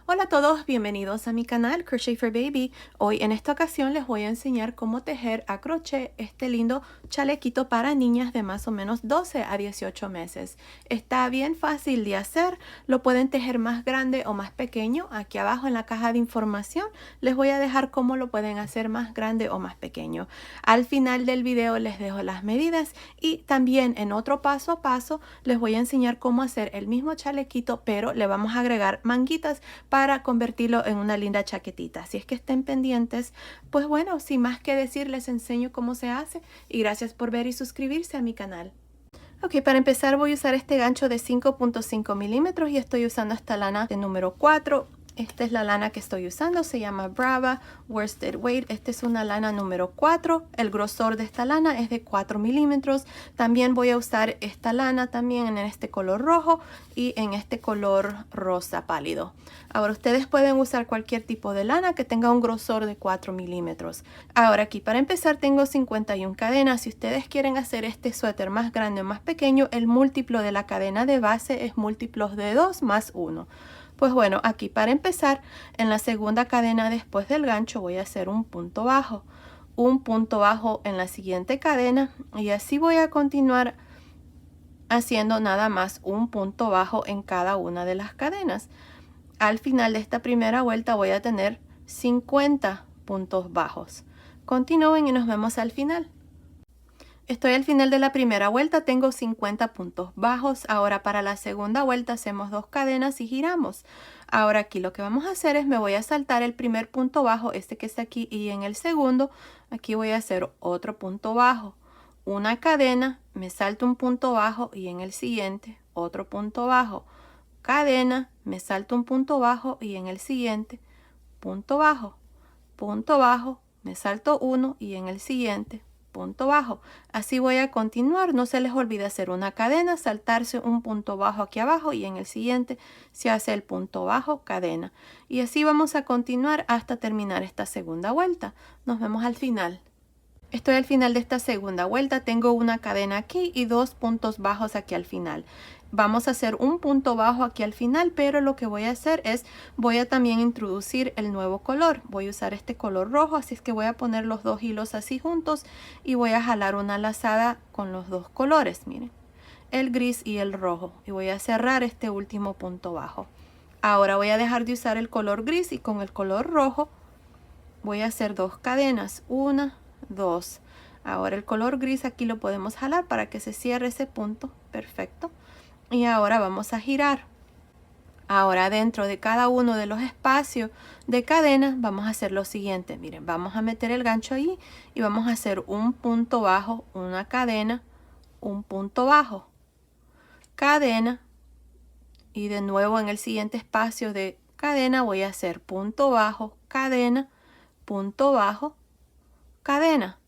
Hola a todos, bienvenidos a mi canal Crochet for Baby. Hoy en esta ocasión les voy a enseñar cómo tejer a crochet este lindo chalequito para niñas de más o menos 12 a 18 meses. Está bien fácil de hacer, lo pueden tejer más grande o más pequeño. Aquí abajo en la caja de información les voy a dejar cómo lo pueden hacer más grande o más pequeño. Al final del video les dejo las medidas y también en otro paso a paso les voy a enseñar cómo hacer el mismo chalequito, pero le vamos a agregar manguitas para convertirlo en una linda chaquetita. Así es que estén pendientes. Pues bueno, sin más que decir, les enseño cómo se hace y gracias por ver y suscribirse a mi canal. Ok, para empezar voy a usar este gancho de 5.5 milímetros y estoy usando esta lana de número 4. Esta es la lana que estoy usando, se llama Brava Worsted Weight. Esta es una lana número 4. El grosor de esta lana es de 4 milímetros. También voy a usar esta lana también en este color rojo y en este color rosa pálido. Ahora ustedes pueden usar cualquier tipo de lana que tenga un grosor de 4 milímetros. Ahora aquí para empezar tengo 51 cadenas. Si ustedes quieren hacer este suéter más grande o más pequeño, el múltiplo de la cadena de base es múltiplos de 2 más 1. Pues bueno, aquí para empezar, en la segunda cadena después del gancho voy a hacer un punto bajo en la siguiente cadena y así voy a continuar haciendo nada más un punto bajo en cada una de las cadenas. Al final de esta primera vuelta voy a tener 50 puntos bajos. Continúen y nos vemos al final. Estoy al final de la primera vuelta, tengo 50 puntos bajos. Ahora para la segunda vuelta hacemos 2 cadenas y giramos. Ahora aquí lo que vamos a hacer es me voy a saltar el primer punto bajo, este que está aquí, y en el segundo aquí voy a hacer otro punto bajo. Una cadena, me salto un punto bajo y en el siguiente otro punto bajo. Cadena, me salto un punto bajo y en el siguiente punto bajo, me salto uno y en el siguiente punto bajo. Así voy a continuar. No se les olvide hacer una cadena, saltarse un punto bajo aquí abajo y en el siguiente se hace el punto bajo, cadena. Y así vamos a continuar hasta terminar esta segunda vuelta. Nos vemos al final. Estoy al final de esta segunda vuelta, tengo una cadena aquí y 2 puntos bajos aquí al final. Vamos a hacer un punto bajo aquí al final, pero lo que voy a hacer es, voy a también introducir el nuevo color. Voy a usar este color rojo, así es que voy a poner los dos hilos así juntos y voy a jalar una lazada con los dos colores, miren, el gris y el rojo. Y voy a cerrar este último punto bajo. Ahora voy a dejar de usar el color gris y con el color rojo voy a hacer 2 cadenas, 1, 2. Ahora el color gris aquí lo podemos jalar para que se cierre ese punto, perfecto. Y ahora vamos a girar. Ahora dentro de cada uno de los espacios de cadena vamos a hacer lo siguiente, miren, vamos a meter el gancho ahí y vamos a hacer un punto bajo, una cadena, un punto bajo, cadena, y de nuevo en el siguiente espacio de cadena voy a hacer punto bajo, cadena, punto bajo, cadena.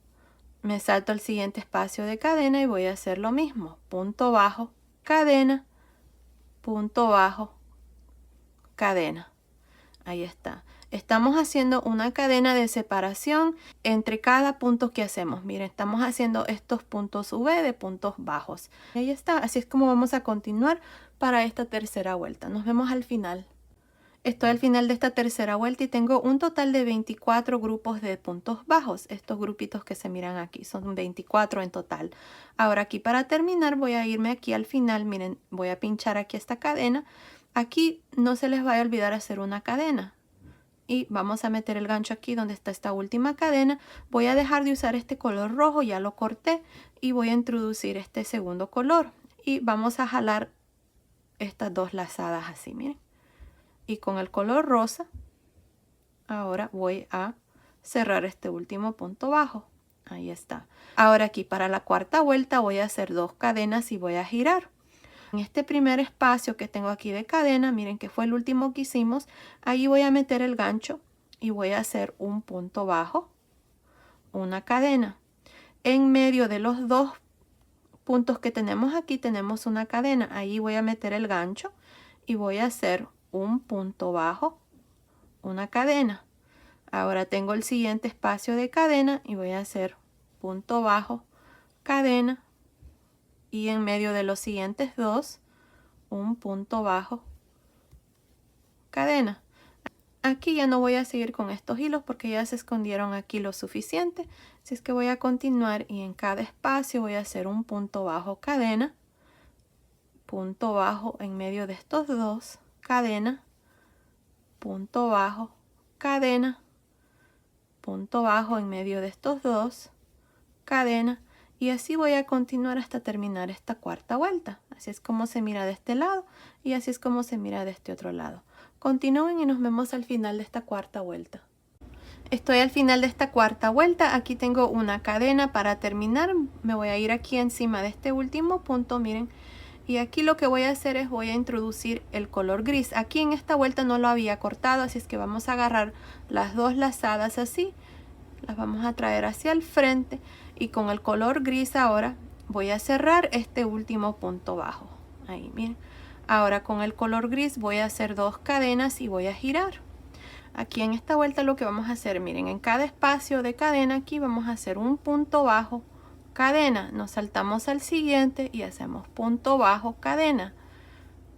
Me salto al siguiente espacio de cadena y voy a hacer lo mismo, punto bajo, cadena, punto bajo, cadena. Ahí está. Estamos haciendo una cadena de separación entre cada punto que hacemos. Miren, estamos haciendo estos puntos V de puntos bajos. Ahí está. Así es como vamos a continuar para esta tercera vuelta. Nos vemos al final. Estoy al final de esta tercera vuelta y tengo un total de 24 grupos de puntos bajos. Estos grupitos que se miran aquí son 24 en total. Ahora aquí para terminar voy a irme aquí al final. Miren, voy a pinchar aquí esta cadena. Aquí no se les vaya a olvidar hacer una cadena. Y vamos a meter el gancho aquí donde está esta última cadena. Voy a dejar de usar este color rojo, ya lo corté. Y voy a introducir este segundo color. Y vamos a jalar estas dos lazadas así, miren. Y con el color rosa, ahora voy a cerrar este último punto bajo. Ahí está. Ahora aquí para la cuarta vuelta voy a hacer 2 cadenas y voy a girar. En este primer espacio que tengo aquí de cadena, miren que fue el último que hicimos, ahí voy a meter el gancho y voy a hacer un punto bajo, una cadena. En medio de los 2 puntos que tenemos aquí tenemos una cadena. Ahí voy a meter el gancho y voy a hacer un punto bajo, una cadena. Ahora tengo el siguiente espacio de cadena y voy a hacer punto bajo, cadena, y en medio de los siguientes 2 un punto bajo, cadena. Aquí ya no voy a seguir con estos hilos porque ya se escondieron aquí lo suficiente. Así es que voy a continuar y en cada espacio voy a hacer un punto bajo, cadena, punto bajo en medio de estos dos, cadena, punto bajo, cadena, punto bajo en medio de estos dos, cadena, y así voy a continuar hasta terminar esta cuarta vuelta. Así es como se mira de este lado y así es como se mira de este otro lado. Continúen y nos vemos al final de esta cuarta vuelta. Estoy al final de esta cuarta vuelta. Aquí tengo una cadena para terminar. Me voy a ir aquí encima de este último punto, miren. Y aquí lo que voy a hacer es voy a introducir el color gris. Aquí en esta vuelta no lo había cortado, así es que vamos a agarrar las dos lazadas así. Las vamos a traer hacia el frente y con el color gris ahora voy a cerrar este último punto bajo. Ahí, miren. Ahora con el color gris voy a hacer dos cadenas y voy a girar. Aquí en esta vuelta lo que vamos a hacer, miren, en cada espacio de cadena aquí vamos a hacer un punto bajo, cadena, nos saltamos al siguiente y hacemos punto bajo, cadena,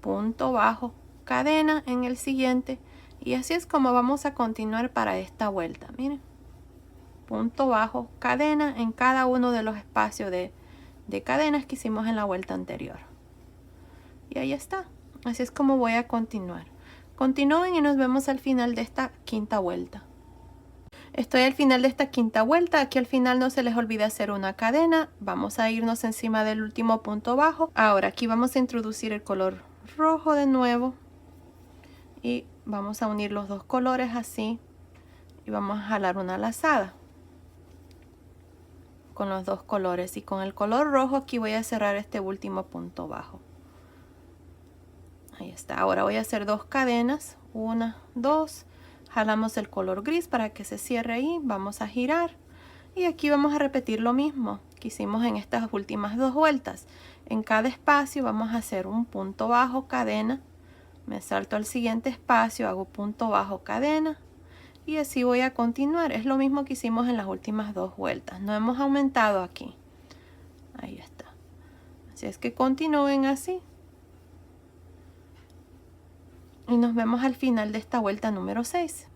punto bajo, cadena en el siguiente, y así es como vamos a continuar para esta vuelta. Miren, punto bajo, cadena en cada uno de los espacios de cadenas que hicimos en la vuelta anterior. Y ahí está, así es como voy a continuar. Continúen y nos vemos al final de esta quinta vuelta. Estoy al final de esta quinta vuelta. Aquí al final no se les olvide hacer una cadena. Vamos a irnos encima del último punto bajo. Ahora aquí vamos a introducir el color rojo de nuevo. Y vamos a unir los dos colores así. Y vamos a jalar una lazada con los dos colores. Y con el color rojo aquí voy a cerrar este último punto bajo. Ahí está. Ahora voy a hacer dos cadenas. Una, dos. Jalamos el color gris para que se cierre ahí. Vamos a girar. Y aquí vamos a repetir lo mismo que hicimos en estas últimas dos vueltas. En cada espacio vamos a hacer un punto bajo, cadena. Me salto al siguiente espacio, hago punto bajo, cadena. Y así voy a continuar. Es lo mismo que hicimos en las últimas dos vueltas. No hemos aumentado aquí. Ahí está. Así es que continúen así. Y nos vemos al final de esta vuelta número 6.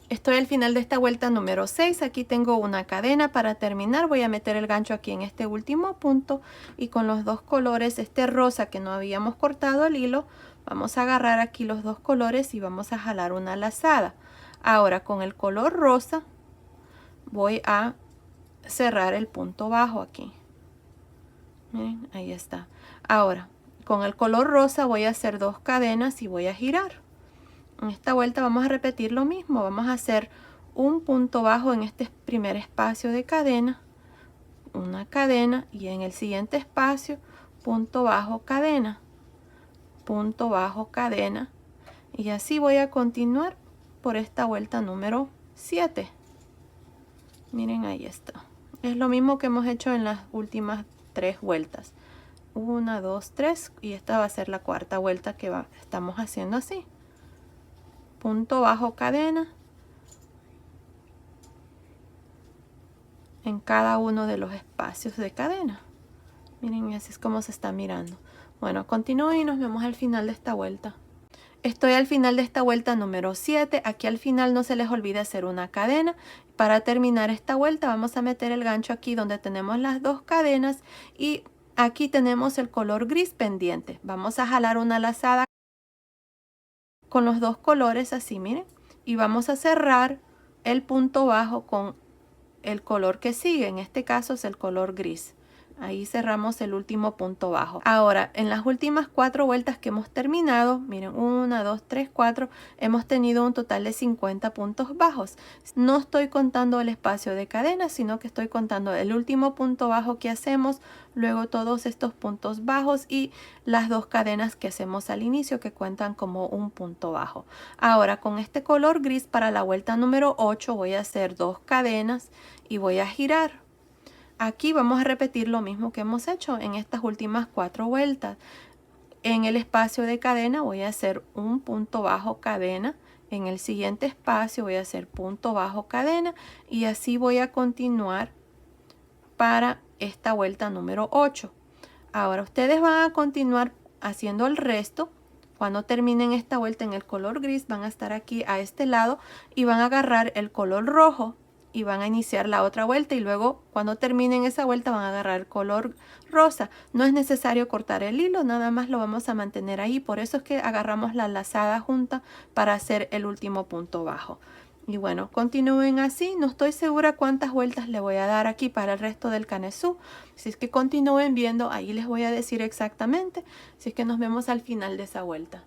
Estoy al final de esta vuelta número 6. Aquí tengo una cadena para terminar. Voy a meter el gancho aquí en este último punto. Y con los dos colores, este rosa que no habíamos cortado el hilo, vamos a agarrar aquí los dos colores y vamos a jalar una lazada. Ahora con el color rosa voy a cerrar el punto bajo aquí. Miren, ahí está. Ahora con el color rosa voy a hacer dos cadenas y voy a girar. En esta vuelta vamos a repetir lo mismo. Vamos a hacer un punto bajo en este primer espacio de cadena, una cadena, y en el siguiente espacio punto bajo, cadena, punto bajo, cadena, y así voy a continuar por esta vuelta número 7. Miren, ahí está. Es lo mismo que hemos hecho en las últimas tres vueltas. 1, 2, 3, y esta va a ser la cuarta vuelta que estamos haciendo así. Punto bajo, cadena en cada uno de los espacios de cadena. Miren, así es como se está mirando. Bueno, continúo y nos vemos al final de esta vuelta. Estoy al final de esta vuelta número 7. Aquí al final no se les olvide hacer una cadena. Para terminar esta vuelta vamos a meter el gancho aquí donde tenemos las dos cadenas y aquí tenemos el color gris pendiente. Vamos a jalar una lazada con los dos colores así, miren, y vamos a cerrar el punto bajo con el color que sigue. En este caso es el color gris. Ahí cerramos el último punto bajo. Ahora, en las últimas 4 vueltas que hemos terminado, miren, 1, 2, 3, 4, hemos tenido un total de 50 puntos bajos. No estoy contando el espacio de cadena, sino que estoy contando el último punto bajo que hacemos, luego todos estos puntos bajos y las dos cadenas que hacemos al inicio que cuentan como un punto bajo. Ahora, con este color gris para la vuelta número 8 voy a hacer dos cadenas y voy a girar. Aquí vamos a repetir lo mismo que hemos hecho en estas últimas 4 vueltas. En el espacio de cadena voy a hacer un punto bajo, cadena. En el siguiente espacio voy a hacer punto bajo, cadena. Y así voy a continuar para esta vuelta número 8. Ahora ustedes van a continuar haciendo el resto Cuando terminen esta vuelta en el color gris, van a estar aquí a este lado y van a agarrar el color rojo y van a iniciar la otra vuelta, y luego cuando terminen esa vuelta van a agarrar el color rosa. No es necesario cortar el hilo, nada más lo vamos a mantener ahí. Por eso es que agarramos la lazada junta para hacer el último punto bajo. Y bueno, continúen así. No estoy segura cuántas vueltas le voy a dar aquí para el resto del canesú. Si es que continúen viendo, ahí les voy a decir exactamente. Si es que nos vemos al final de esa vuelta.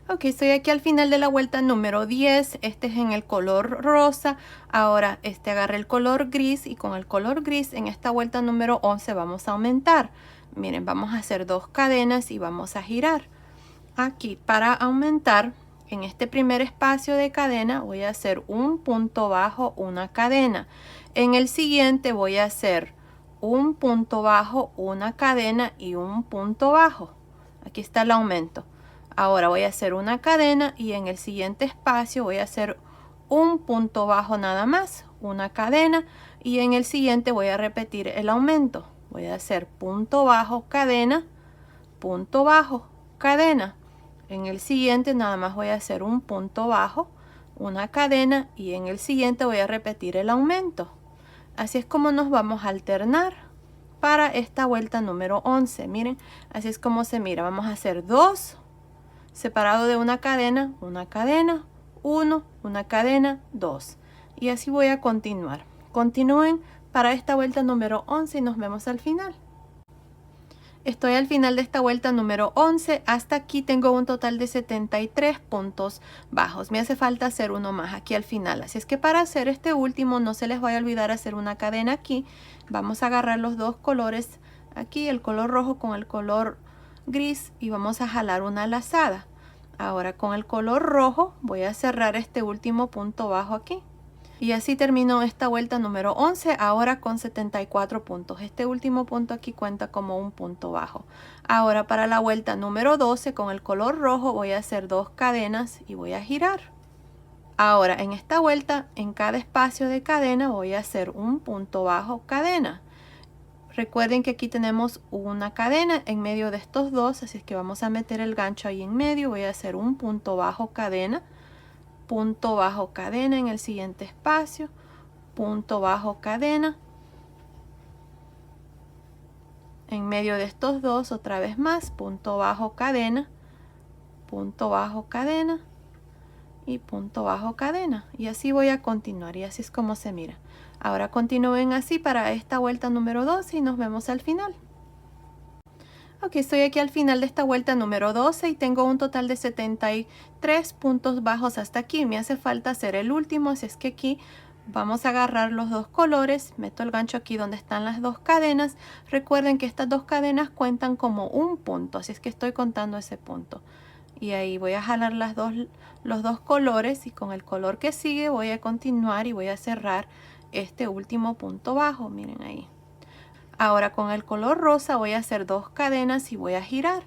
Ok, estoy aquí al final de la vuelta número 10. Este es en el color rosa. Ahora agarré el color gris, y con el color gris en esta vuelta número 11 vamos a aumentar. Miren, vamos a hacer 2 cadenas y vamos a girar. Aquí para aumentar, en este primer espacio de cadena voy a hacer un punto bajo, una cadena. En el siguiente voy a hacer un punto bajo, una cadena y un punto bajo. Aquí está el aumento. Ahora voy a hacer una cadena y en el siguiente espacio voy a hacer un punto bajo nada más, una cadena, y en el siguiente voy a repetir el aumento. Voy a hacer punto bajo, cadena, punto bajo, cadena. En el siguiente nada más voy a hacer un punto bajo, una cadena, y en el siguiente voy a repetir el aumento. Así es como nos vamos a alternar para esta vuelta número 11. Miren, así es como se mira. Vamos a hacer 2 separado de una cadena, 1, una cadena, 2. Y así voy a continuar. Continúen para esta vuelta número 11 y nos vemos al final. Estoy al final de esta vuelta número 11. Hasta aquí tengo un total de 73 puntos bajos. Me hace falta hacer uno más aquí al final. Así es que para hacer este último no se les vaya a olvidar hacer una cadena aquí. Vamos a agarrar los dos colores aquí, el color rojo con el color gris, y vamos a jalar una lazada. Ahora con el color rojo voy a cerrar este último punto bajo aquí. Y así termino esta vuelta número 11, ahora con 74 puntos. Este último punto aquí cuenta como un punto bajo. Ahora para la vuelta número 12 con el color rojo voy a hacer 2 cadenas y voy a girar. Ahora en esta vuelta, en cada espacio de cadena voy a hacer un punto bajo, cadena. Recuerden que aquí tenemos una cadena en medio de estos dos, así es que vamos a meter el gancho ahí en medio. Voy a hacer un punto bajo, cadena, punto bajo, cadena en el siguiente espacio, punto bajo, cadena. En medio de estos dos otra vez más, punto bajo, cadena, punto bajo, cadena y punto bajo, cadena. Y así voy a continuar, y así es como se mira. Ahora continúen así para esta vuelta número 12 y nos vemos al final. Ok, estoy aquí al final de esta vuelta número 12 y tengo un total de 73 puntos bajos hasta aquí. Me hace falta hacer el último, así es que aquí vamos a agarrar los dos colores. Meto el gancho aquí donde están las 2 cadenas. Recuerden que estas 2 cadenas cuentan como un punto, así es que estoy contando ese punto. Y ahí voy a jalar los dos colores, y con el color que sigue voy a continuar y voy a cerrar este último punto bajo. Miren ahí. Ahora con el color rosa voy a hacer 2 cadenas y voy a girar.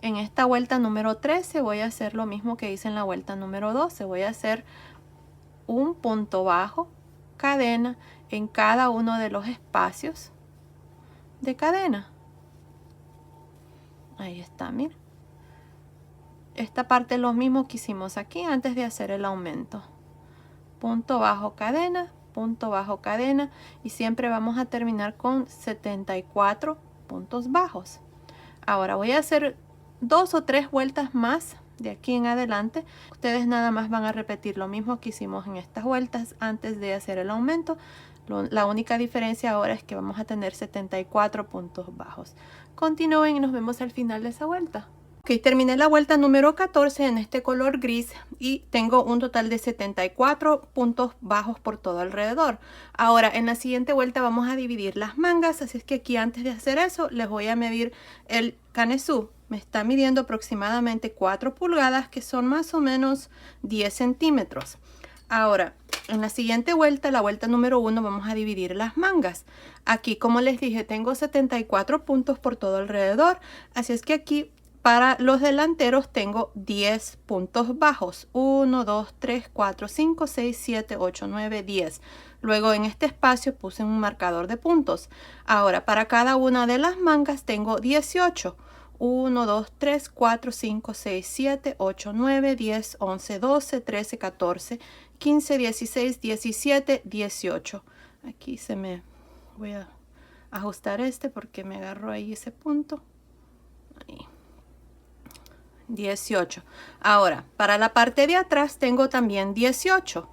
En esta vuelta número 13 voy a hacer lo mismo que hice en la vuelta número 12. Voy a hacer un punto bajo, cadena en cada uno de los espacios de cadena. Ahí está, miren. Esta parte es lo mismo que hicimos aquí antes de hacer el aumento. Punto bajo, cadena, punto bajo, cadena, y siempre vamos a terminar con 74 puntos bajos. Ahora voy a hacer 2 o 3 vueltas más de aquí en adelante. Ustedes nada más van a repetir lo mismo que hicimos en estas vueltas antes de hacer el aumento. La única diferencia ahora es que vamos a tener 74 puntos bajos. Continúen y nos vemos al final de esa vuelta. Ok, terminé la vuelta número 14 en este color gris y tengo un total de 74 puntos bajos por todo alrededor. Ahora en la siguiente vuelta vamos a dividir las mangas, así es que aquí antes de hacer eso les voy a medir el canesú. Me está midiendo aproximadamente 4 pulgadas, que son más o menos 10 centímetros. Ahora en la siguiente vuelta, la vuelta número 1, vamos a dividir las mangas. Aquí, como les dije, tengo 74 puntos por todo alrededor, así es que aquí para los delanteros tengo 10 puntos bajos. 1, 2, 3, 4, 5, 6, 7, 8, 9, 10. Luego en este espacio puse un marcador de puntos. Ahora para cada una de las mangas tengo 18. 1, 2, 3, 4, 5, 6, 7, 8, 9, 10, 11, 12, 13, 14, 15, 16, 17, 18. Aquí voy a ajustar este porque me agarró ahí ese punto. Ahí. 18. Ahora, para la parte de atrás tengo también 18.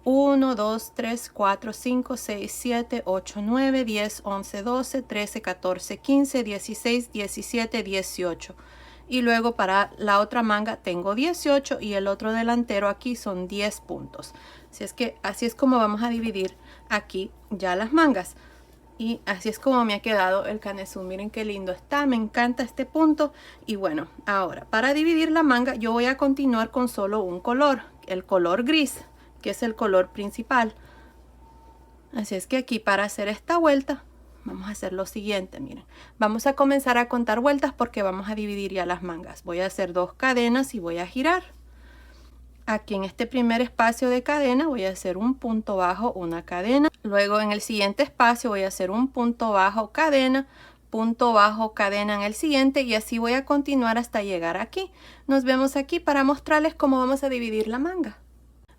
1, 2, 3, 4, 5, 6, 7, 8, 9, 10, 11, 12, 13, 14, 15, 16, 17, 18. Y luego para la otra manga tengo 18 y el otro delantero aquí son 10 puntos. Así es como vamos a dividir aquí ya las mangas. Y así es como me ha quedado el canesú. Miren qué lindo está, me encanta este punto. Y bueno, ahora para dividir la manga yo voy a continuar con solo un color, el color gris, que es el color principal. Así es que aquí para hacer esta vuelta vamos a hacer lo siguiente, miren. Vamos a comenzar a contar vueltas porque vamos a dividir ya las mangas. Voy a hacer 2 cadenas y voy a girar. Aquí en este primer espacio de cadena voy a hacer un punto bajo, una cadena. Luego en el siguiente espacio voy a hacer un punto bajo, cadena en el siguiente y así voy a continuar hasta llegar aquí. Nos vemos aquí para mostrarles cómo vamos a dividir la manga.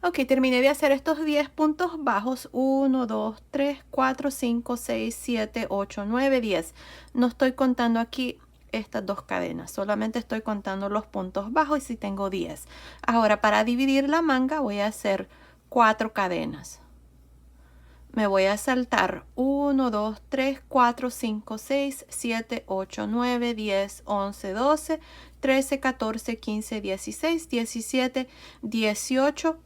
Ok, terminé de hacer estos 10 puntos bajos. 1, 2, 3, 4, 5, 6, 7, 8, 9, 10. No estoy contando aquí estas 2 cadenas, solamente estoy contando los puntos bajos y si tengo 10. Ahora para dividir la manga voy a hacer 4 cadenas. Me voy a saltar 1, 2, 3, 4, 5, 6, 7, 8, 9, 10, 11, 12, 13, 14, 15, 16, 17, 18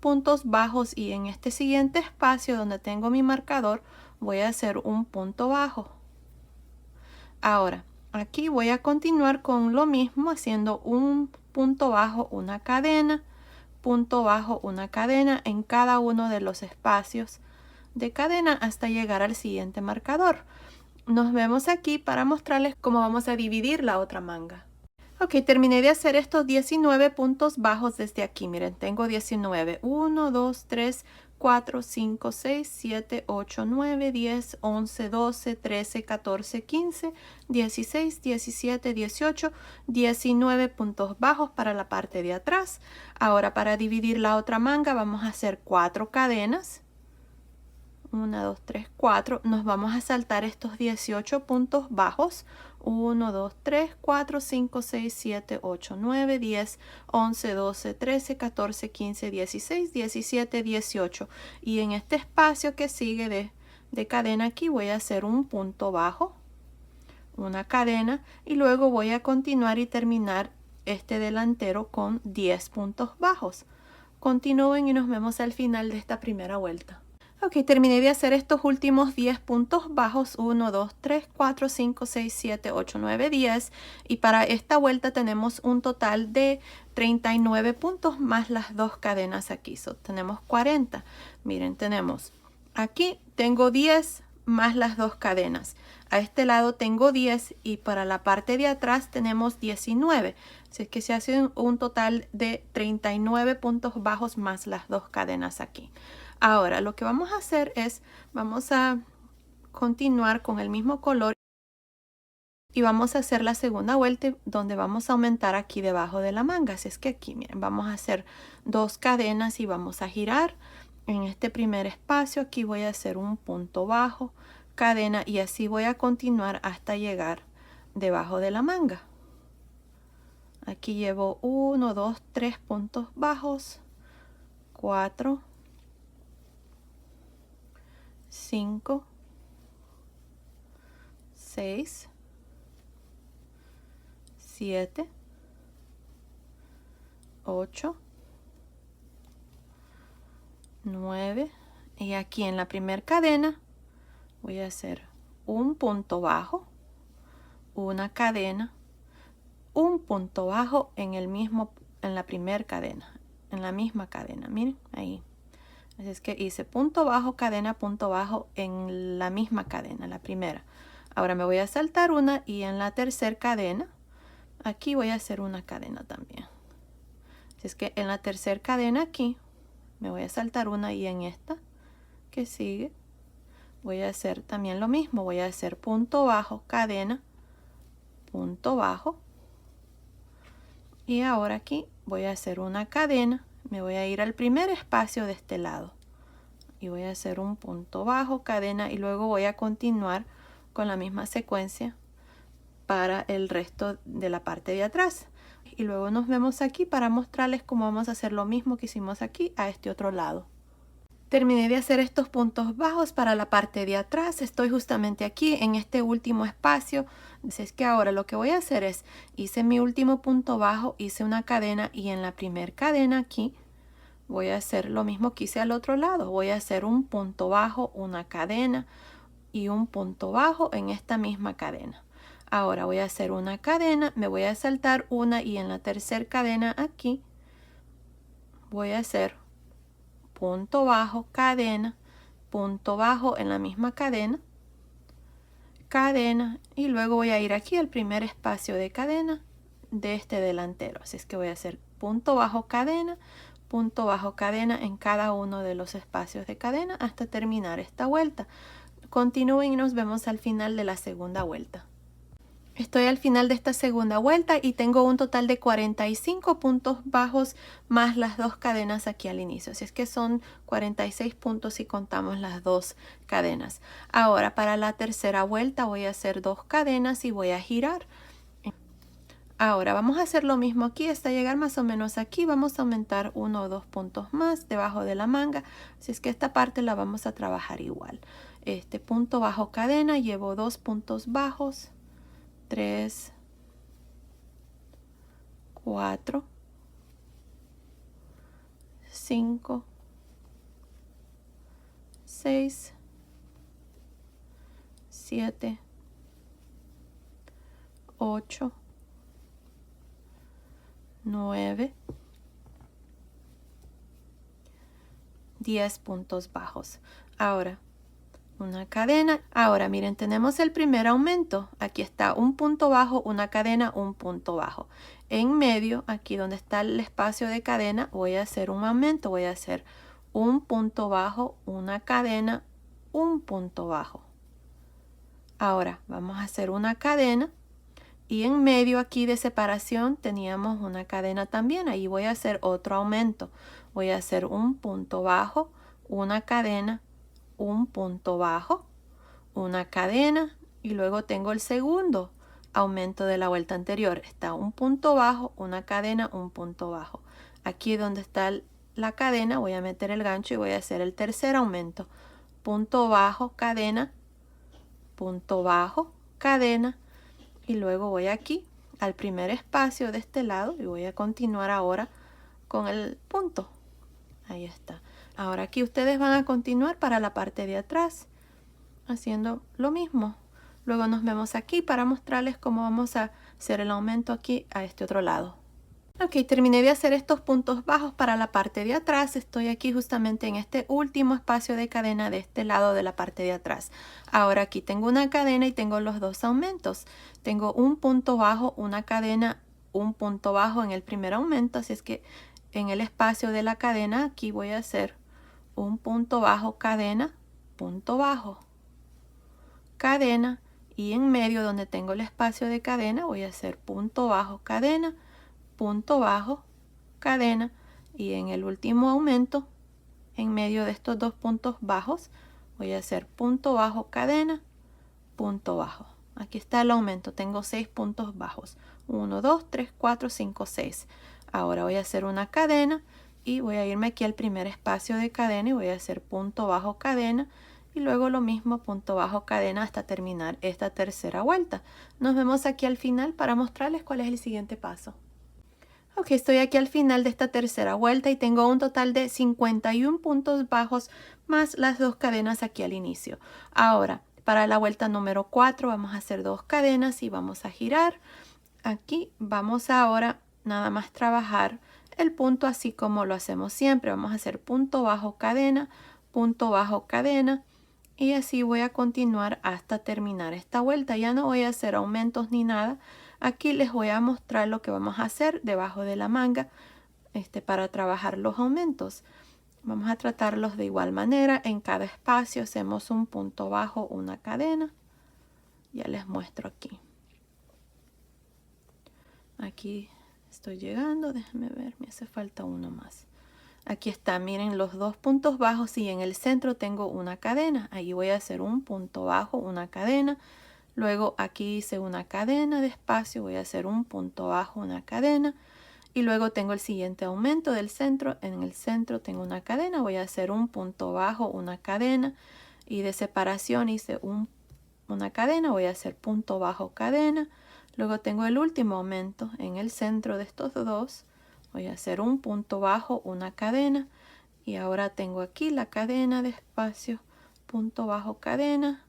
puntos bajos y en este siguiente espacio donde tengo mi marcador voy a hacer un punto bajo. Ahora aquí voy a continuar con lo mismo haciendo un punto bajo, una cadena, punto bajo, una cadena en cada uno de los espacios de cadena hasta llegar al siguiente marcador. Nos vemos aquí para mostrarles cómo vamos a dividir la otra manga. Ok, terminé de hacer estos 19 puntos bajos desde aquí. Miren, tengo 19. 1, 2, 3, 4, 5, 6, 7, 8, 9, 10, 11, 12, 13, 14, 15, 16, 17, 18, 19 puntos bajos para la parte de atrás. Ahora para dividir la otra manga vamos a hacer 4 cadenas. 1, 2, 3, 4. Nos vamos a saltar estos 18 puntos bajos. 1, 2, 3, 4, 5, 6, 7, 8, 9, 10, 11, 12, 13, 14, 15, 16, 17, 18. Y en este espacio que sigue de cadena aquí voy a hacer un punto bajo, una cadena y luego voy a continuar y terminar este delantero con 10 puntos bajos. Continúen y nos vemos al final de esta primera vuelta. Ok, terminé de hacer estos últimos 10 puntos bajos, 1, 2, 3, 4, 5, 6, 7, 8, 9, 10 y para esta vuelta tenemos un total de 39 puntos más las 2 cadenas aquí, tenemos 40. Miren, tenemos aquí tengo 10 más las 2 cadenas, a este lado tengo 10 y para la parte de atrás tenemos 19, así es que se hace un total de 39 puntos bajos más las 2 cadenas aquí. Ahora lo que vamos a hacer es, vamos a continuar con el mismo color y vamos a hacer la segunda vuelta donde vamos a aumentar aquí debajo de la manga. Así es que aquí, miren, vamos a hacer 2 cadenas y vamos a girar. En este primer espacio aquí voy a hacer un punto bajo, cadena y así voy a continuar hasta llegar debajo de la manga. Aquí llevo 1, 2, 3 puntos bajos, 4, 5, 6, 7, 8, 9 y aquí en la primera cadena voy a hacer un punto bajo, una cadena, un punto bajo en la primera cadena, en la misma cadena, miren ahí. Así es que hice punto bajo en la misma cadena, la primera. Ahora me voy a saltar una y en la tercera cadena, aquí voy a hacer una cadena también. Así es que en la tercera cadena aquí, me voy a saltar una y en esta que sigue, voy a hacer también lo mismo. Voy a hacer punto bajo, cadena, punto bajo Y ahora aquí voy a hacer una cadena, me voy a ir al primer espacio de este lado y voy a hacer un punto bajo, cadena, y luego voy a continuar con la misma secuencia para el resto de la parte de atrás. Y luego nos vemos aquí para mostrarles cómo vamos a hacer lo mismo que hicimos aquí a este otro lado. Terminé de hacer estos puntos bajos para la parte de atrás. Estoy justamente aquí en este último espacio. Así es que ahora lo que voy a hacer es, hice mi último punto bajo, hice una cadena y en la primer cadena aquí voy a hacer lo mismo que hice al otro lado. Voy a hacer un punto bajo, una cadena y un punto bajo en esta misma cadena. Ahora voy a hacer una cadena, me voy a saltar una y en la tercera cadena aquí voy a hacer punto bajo, cadena, punto bajo en la misma cadena, cadena, y luego voy a ir aquí al primer espacio de cadena de este delantero. Así es que voy a hacer punto bajo, cadena en cada uno de los espacios de cadena hasta terminar esta vuelta. Continúen y nos vemos al final de la segunda vuelta. Estoy al final de esta segunda vuelta y tengo un total de 45 puntos bajos más las dos cadenas aquí al inicio. Así es que son 46 puntos si contamos las dos cadenas. Ahora para la tercera vuelta voy a hacer dos cadenas y voy a girar. Ahora vamos a hacer lo mismo aquí hasta llegar más o menos aquí. Vamos a aumentar 1 o 2 puntos más debajo de la manga. Así es que esta parte la vamos a trabajar igual. Este punto bajo, cadena, llevo 2 puntos bajos. 3, 4, 5, 6, 7, 8, 9, 10 puntos bajos. Ahora una cadena. Ahora miren, tenemos el primer aumento. Aquí está un punto bajo, una cadena, un punto bajo. En medio, aquí donde está el espacio de cadena, voy a hacer un aumento. Voy a hacer un punto bajo, una cadena, un punto bajo. Ahora vamos a hacer una cadena y en medio aquí de separación teníamos una cadena también. Ahí voy a hacer otro aumento. Voy a hacer un punto bajo, una cadena, un punto bajo, una cadena y luego tengo el segundo aumento de la vuelta anterior. Está un punto bajo, una cadena, un punto bajo. Aquí donde está la cadena voy a meter el gancho y voy a hacer el tercer aumento. Punto bajo, cadena, punto bajo, cadena y luego voy aquí al primer espacio de este lado y voy a continuar ahora con el punto. Ahí está. Ahora aquí ustedes van a continuar para la parte de atrás haciendo lo mismo. Luego nos vemos aquí para mostrarles cómo vamos a hacer el aumento aquí a este otro lado. Ok, terminé de hacer estos puntos bajos para la parte de atrás. Estoy aquí justamente en este último espacio de cadena de este lado de la parte de atrás. Ahora aquí tengo una cadena y tengo los dos aumentos. Tengo un punto bajo, una cadena, un punto bajo en el primer aumento. Así es que en el espacio de la cadena aquí voy a hacer un punto bajo, cadena, punto bajo, cadena, y en medio donde tengo el espacio de cadena voy a hacer punto bajo, cadena, punto bajo, cadena, y en el último aumento en medio de estos dos puntos bajos voy a hacer punto bajo, cadena, punto bajo. Aquí está el aumento, tengo 6 puntos bajos, 1, 2, 3, 4, 5, 6. Ahora voy a hacer una cadena y voy a irme aquí al primer espacio de cadena y voy a hacer punto bajo, cadena y luego lo mismo, punto bajo, cadena hasta terminar esta tercera vuelta. Nos vemos aquí al final para mostrarles cuál es el siguiente paso. Ok, estoy aquí al final de esta tercera vuelta y tengo un total de 51 puntos bajos más las dos cadenas aquí al inicio. Ahora, para la vuelta número 4 vamos a hacer dos cadenas y vamos a girar. Aquí vamos ahora nada más trabajar el punto así como lo hacemos siempre. Vamos a hacer punto bajo, cadena, punto bajo, cadena. Y así voy a continuar hasta terminar esta vuelta. Ya no voy a hacer aumentos ni nada. Aquí les voy a mostrar lo que vamos a hacer debajo de la manga para trabajar los aumentos. Vamos a tratarlos de igual manera. En cada espacio hacemos un punto bajo, una cadena. Ya les muestro aquí. Aquí Estoy llegando, déjenme ver, me hace falta uno más. Aquí está, miren los dos puntos bajos y en el centro tengo una cadena. Ahí voy a hacer un punto bajo, una cadena. Luego aquí hice una cadena despacio, voy a hacer un punto bajo, una cadena. Y luego tengo el siguiente aumento del centro. En el centro tengo una cadena, voy a hacer un punto bajo, una cadena. Y de separación hice una cadena, voy a hacer punto bajo, cadena. Luego tengo el último aumento en el centro de estos dos. Voy a hacer un punto bajo, una cadena. Y ahora tengo aquí la cadena despacio, punto bajo, cadena,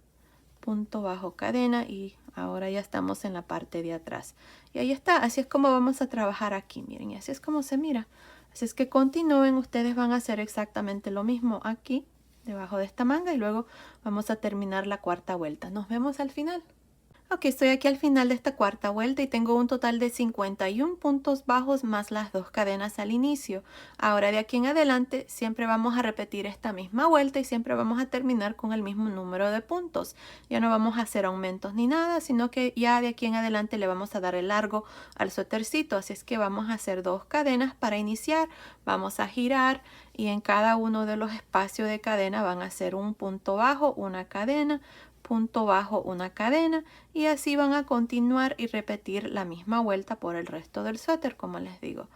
punto bajo, cadena. Y ahora ya estamos en la parte de atrás. Y ahí está, así es como vamos a trabajar aquí, miren, y así es como se mira. Así es que continúen, ustedes van a hacer exactamente lo mismo aquí, debajo de esta manga, y luego vamos a terminar la cuarta vuelta. Nos vemos al final. Ok, estoy aquí al final de esta cuarta vuelta y tengo un total de 51 puntos bajos más las dos cadenas al inicio. Ahora de aquí en adelante siempre vamos a repetir esta misma vuelta y siempre vamos a terminar con el mismo número de puntos. Ya no vamos a hacer aumentos ni nada, sino que ya de aquí en adelante le vamos a dar el largo al suétercito. Así es que vamos a hacer dos cadenas para iniciar, vamos a girar y en cada uno de los espacios de cadena van a hacer un punto bajo, una cadena, punto bajo, una cadena, y así van a continuar y repetir la misma vuelta por el resto del suéter, como les digo.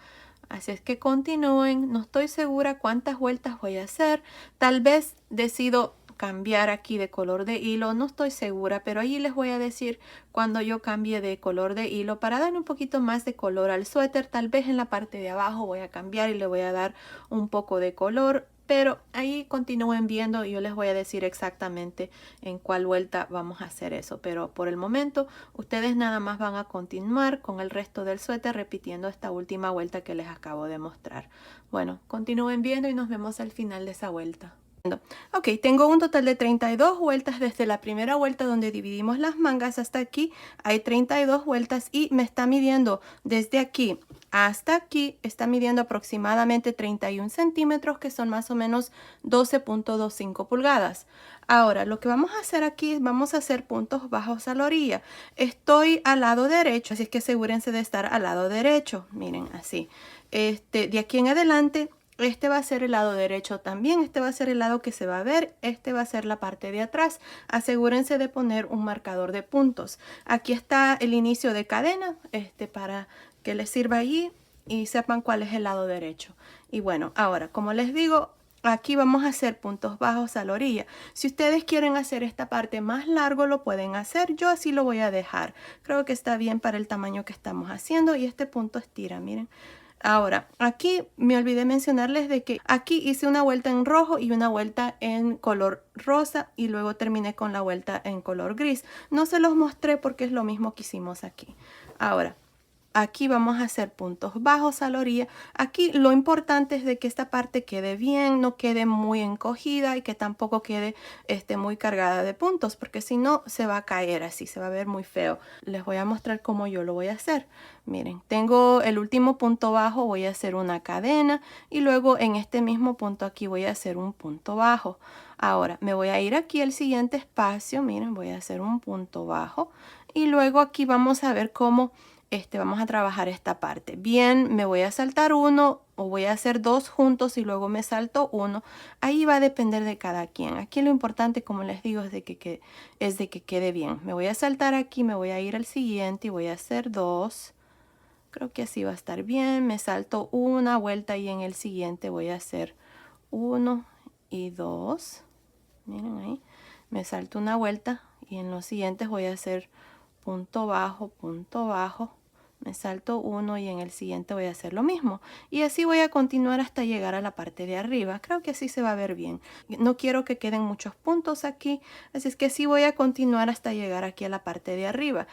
Así es que continúen. No estoy segura cuántas vueltas voy a hacer. Tal vez decido cambiar aquí de color de hilo, no estoy segura, pero allí les voy a decir cuando yo cambie de color de hilo para dar un poquito más de color al suéter. Tal vez en la parte de abajo voy a cambiar y le voy a dar un poco de color, pero ahí continúen viendo y yo les voy a decir exactamente en cuál vuelta vamos a hacer eso. Pero por el momento ustedes nada más van a continuar con el resto del suéter repitiendo esta última vuelta que les acabo de mostrar. Bueno, continúen viendo y nos vemos al final de esa vuelta. Ok, tengo un total de 32 vueltas desde la primera vuelta donde dividimos las mangas hasta aquí. Hay 32 vueltas y me está midiendo desde aquí hasta aquí, está midiendo aproximadamente 31 centímetros, que son más o menos 12.25 pulgadas. Ahora, lo que vamos a hacer aquí, vamos a hacer puntos bajos a la orilla. Estoy al lado derecho, así es que asegúrense de estar al lado derecho. Miren, así. De aquí en adelante, este va a ser el lado derecho también, este va a ser el lado que se va a ver, este va a ser la parte de atrás. Asegúrense de poner un marcador de puntos. Aquí está el inicio de cadena, para que les sirva allí y sepan cuál es el lado derecho. Y bueno, ahora, como les digo, aquí vamos a hacer puntos bajos a la orilla. Si ustedes quieren hacer esta parte más largo, lo pueden hacer. Yo así lo voy a dejar. Creo que está bien para el tamaño que estamos haciendo y este punto estira, miren. Ahora, aquí me olvidé mencionarles de que aquí hice una vuelta en rojo y una vuelta en color rosa y luego terminé con la vuelta en color gris. No se los mostré porque es lo mismo que hicimos aquí. Ahora, aquí vamos a hacer puntos bajos a la orilla. Aquí lo importante es de que esta parte quede bien, no quede muy encogida y que tampoco quede muy cargada de puntos, porque si no se va a caer así, se va a ver muy feo. Les voy a mostrar cómo yo lo voy a hacer. Miren, tengo el último punto bajo, voy a hacer una cadena y luego en este mismo punto aquí voy a hacer un punto bajo. Ahora me voy a ir aquí al siguiente espacio, miren, voy a hacer un punto bajo y luego aquí vamos a ver cómo vamos a trabajar esta parte. Bien, me voy a saltar uno o voy a hacer dos juntos y luego me salto uno. Ahí va a depender de cada quien. Aquí lo importante, como les digo, es de que quede bien. Me voy a saltar aquí, me voy a ir al siguiente y voy a hacer dos. Creo que así va a estar bien. Me salto una vuelta y en el siguiente voy a hacer uno y dos. Miren ahí. Me salto una vuelta y en los siguientes voy a hacer punto bajo, punto bajo. Me salto uno y en el siguiente voy a hacer lo mismo. Y así voy a continuar hasta llegar a la parte de arriba. Creo que así se va a ver bien. No quiero que queden muchos puntos aquí. Así es que así voy a continuar hasta llegar aquí a la parte de arriba.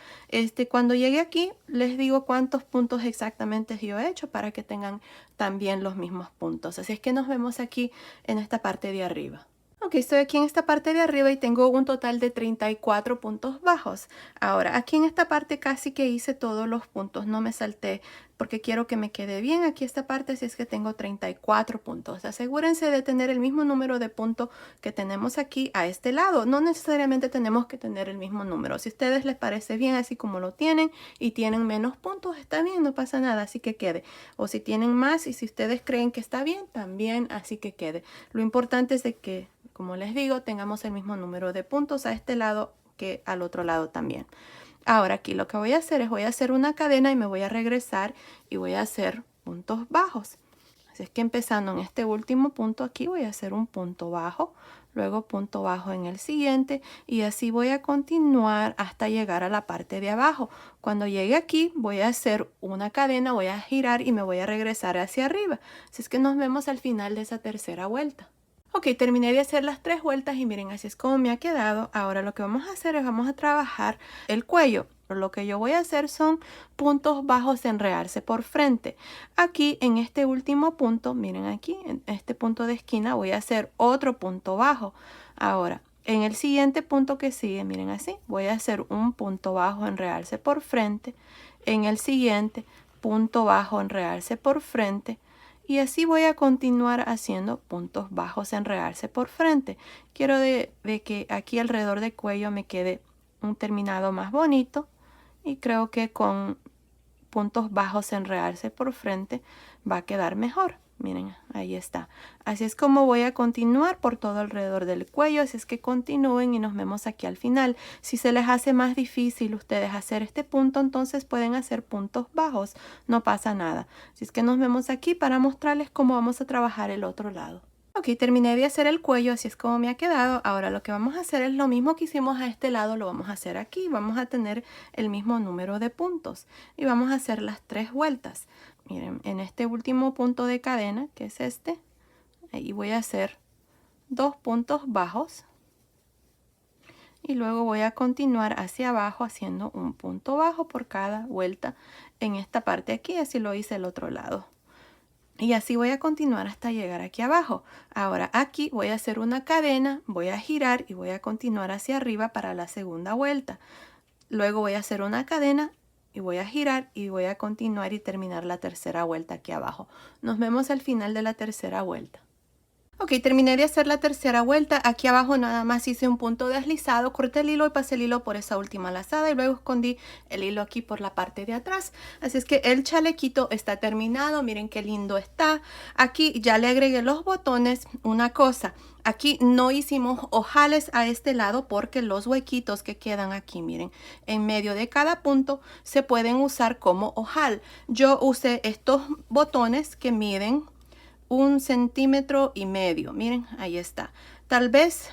Cuando llegue aquí, les digo cuántos puntos exactamente yo he hecho para que tengan también los mismos puntos. Así es que nos vemos aquí en esta parte de arriba. Ok, estoy aquí en esta parte de arriba y tengo un total de 34 puntos bajos. Ahora, aquí en esta parte casi que hice todos los puntos, no me salté porque quiero que me quede bien aquí esta parte, así es que tengo 34 puntos. Asegúrense de tener el mismo número de puntos que tenemos aquí a este lado. No necesariamente tenemos que tener el mismo número. Si a ustedes les parece bien así como lo tienen y tienen menos puntos, está bien, no pasa nada, así que quede. O si tienen más y si ustedes creen que está bien, también así que quede. Lo importante es de que, como les digo, tengamos el mismo número de puntos a este lado que al otro lado también. Ahora aquí lo que voy a hacer es voy a hacer una cadena y me voy a regresar y voy a hacer puntos bajos. Así es que empezando en este último punto aquí voy a hacer un punto bajo, luego punto bajo en el siguiente y así voy a continuar hasta llegar a la parte de abajo. Cuando llegue aquí voy a hacer una cadena, voy a girar y me voy a regresar hacia arriba. Así es que nos vemos al final de esa tercera vuelta. Ok, terminé de hacer las 3 vueltas y miren, así es como me ha quedado. Ahora lo que vamos a hacer es vamos a trabajar el cuello. Lo que yo voy a hacer son puntos bajos en realce por frente. Aquí en este último punto, miren aquí, en este punto de esquina voy a hacer otro punto bajo. Ahora, en el siguiente punto que sigue, miren así, voy a hacer un punto bajo en realce por frente. En el siguiente, punto bajo en realce por frente. Y así voy a continuar haciendo puntos bajos en realce por frente. Quiero de que aquí alrededor del cuello me quede un terminado más bonito. Y creo que con puntos bajos en realce por frente va a quedar mejor. Miren, ahí está. Así es como voy a continuar por todo alrededor del cuello. Así es que continúen y nos vemos aquí al final. Si se les hace más difícil ustedes hacer este punto, entonces pueden hacer puntos bajos. No pasa nada. Así es que nos vemos aquí para mostrarles cómo vamos a trabajar el otro lado. Ok, terminé de hacer el cuello, así es como me ha quedado. Ahora lo que vamos a hacer es lo mismo que hicimos a este lado, lo vamos a hacer aquí. Vamos a tener el mismo número de puntos y vamos a hacer las 3 vueltas. Miren, en este último punto de cadena, que es este, ahí voy a hacer 2 puntos bajos. Y luego voy a continuar hacia abajo haciendo un punto bajo por cada vuelta en esta parte aquí, así lo hice el otro lado. Y así voy a continuar hasta llegar aquí abajo. Ahora aquí voy a hacer una cadena, voy a girar y voy a continuar hacia arriba para la segunda vuelta. Luego voy a hacer una cadena y voy a girar y voy a continuar y terminar la tercera vuelta aquí abajo. Nos vemos al final de la tercera vuelta. Ok, terminé de hacer la tercera vuelta. Aquí abajo nada más hice un punto deslizado, corté el hilo y pasé el hilo por esa última lazada y luego escondí el hilo aquí por la parte de atrás. Así es que el chalequito está terminado. Miren qué lindo está. Aquí ya le agregué los botones. Una cosa, aquí no hicimos ojales a este lado porque los huequitos que quedan aquí, miren, en medio de cada punto se pueden usar como ojal. Yo usé estos botones que miden 1,5 centímetros. Miren, ahí está. Tal vez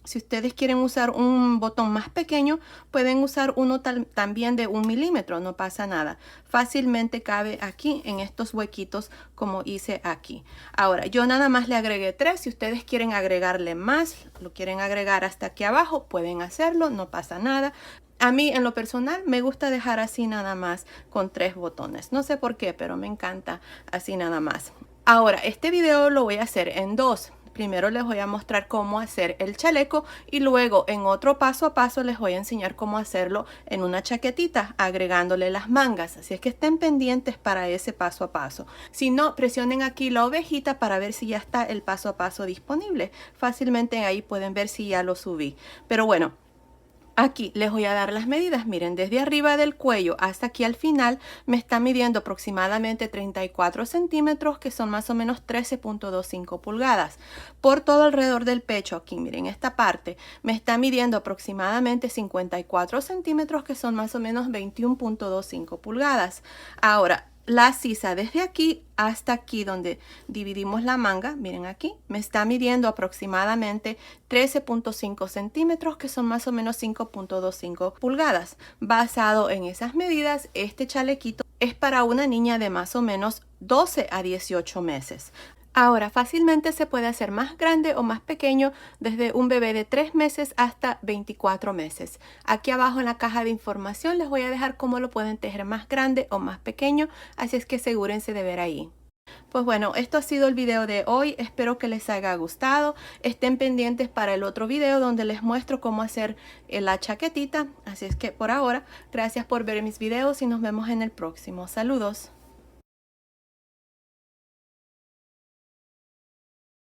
si ustedes quieren usar un botón más pequeño, pueden usar uno también de 1 milímetro, no pasa nada. Fácilmente cabe aquí en estos huequitos como hice aquí. Ahora, yo nada más le agregué 3. Si ustedes quieren agregarle más, lo quieren agregar hasta aquí abajo, pueden hacerlo, no pasa nada. A mí en lo personal me gusta dejar así nada más con 3 botones. No sé por qué, pero me encanta así nada más. Ahora, este video lo voy a hacer en 2. Primero les voy a mostrar cómo hacer el chaleco y luego en otro paso a paso les voy a enseñar cómo hacerlo en una chaquetita agregándole las mangas. Así es que estén pendientes para ese paso a paso. Si no, presionen aquí la ovejita para ver si ya está el paso a paso disponible. Fácilmente ahí pueden ver si ya lo subí. Pero bueno, aquí les voy a dar las medidas. Miren, desde arriba del cuello hasta aquí al final me está midiendo aproximadamente 34 centímetros, que son más o menos 13.25 pulgadas. Por todo alrededor del pecho, aquí miren, esta parte me está midiendo aproximadamente 54 centímetros, que son más o menos 21.25 pulgadas. Ahora, la sisa desde aquí hasta aquí donde dividimos la manga, miren aquí, me está midiendo aproximadamente 13.5 centímetros, que son más o menos 5.25 pulgadas. Basado en esas medidas, este chalequito es para una niña de más o menos 12 a 18 meses. Ahora, fácilmente se puede hacer más grande o más pequeño, desde un bebé de 3 meses hasta 24 meses. Aquí abajo en la caja de información les voy a dejar cómo lo pueden tejer más grande o más pequeño, así es que asegúrense de ver ahí. Pues bueno, esto ha sido el video de hoy. Espero que les haya gustado. Estén pendientes para el otro video donde les muestro cómo hacer la chaquetita. Así es que por ahora, gracias por ver mis videos y nos vemos en el próximo. Saludos.